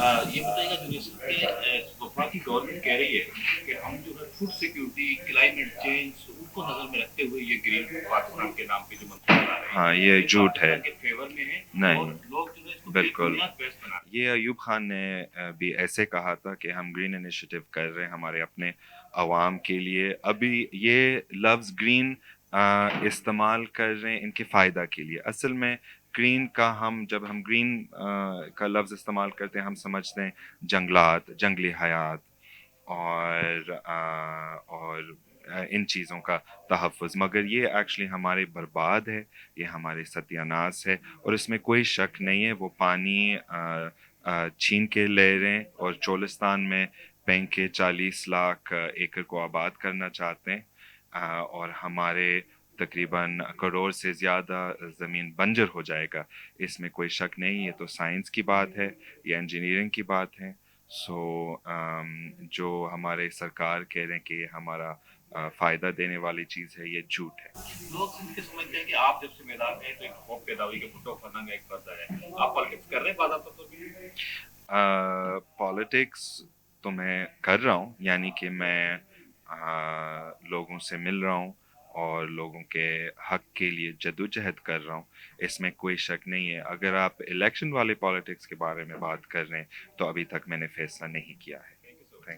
ये बताइएगा जो रिसेंटली वफाकी गवर्नमेंट कह रही है कि हम जो है फूड सिक्योरिटी, क्लाइमेट चेंज उनको नज़र में रखते हुए ये ग्रीन पाकिस्तान के नाम पे जो मंसूबा ला रहे हैं, हाँ, ये झूठ है। के फेवर में है नहीं, और लोग जो है इसको बिल्कुल। बेबुनियाद बहस बना रहे हैं। ये अयूब खान ने भी ऐसे कहा था कि हम ग्रीन इनिशिएटिव कर रहे हैं हमारे अपने अवाम के लिए। अभी ये लफ्ज़ ग्रीन इस्तेमाल कर रहे हैं इनके फ़ायदा के लिए। असल में ग्रीन का जब हम ग्रीन का लफ्ज़ इस्तेमाल करते हैं, हम समझते हैं जंगलात, जंगली हयात और इन चीज़ों का तहफ़्फ़ुज़, मगर ये एक्चुअली हमारे बर्बाद है, ये हमारे सत्यानाश है और इसमें कोई शक नहीं है। वो पानी छीन के ले रहे हैं और चोलिस्तान में 40 लाख एकड़ को आबाद करना चाहते हैं, और हमारे तकरीबन करोड़ से ज़्यादा ज़मीन बंजर हो जाएगा। इसमें कोई शक नहीं, ये तो साइंस की बात है, ये इंजीनियरिंग की बात है। जो हमारे सरकार कह रहे हैं कि ये हमारा फ़ायदा देने वाली चीज़ है, ये झूठ है। लोग समझ के समझते हैं कि आप जब जिम्मेदार हैं तो एक खौफ पैदा हुई कि भुट्टो खाना का एक पर्दा है, आप पॉलिटिक्स कर रहे हैं बात तो पॉलिटिक्स तो मैं कर रहा हूँ, यानी कि मैं लोगों से मिल रहा हूँ और लोगों के हक के लिए जद्दोजहद कर रहा हूँ, इसमें कोई शक नहीं है। अगर आप इलेक्शन वाले पॉलिटिक्स के बारे में बात कर रहे हैं तो अभी तक मैंने फैसला नहीं किया है। Thank you.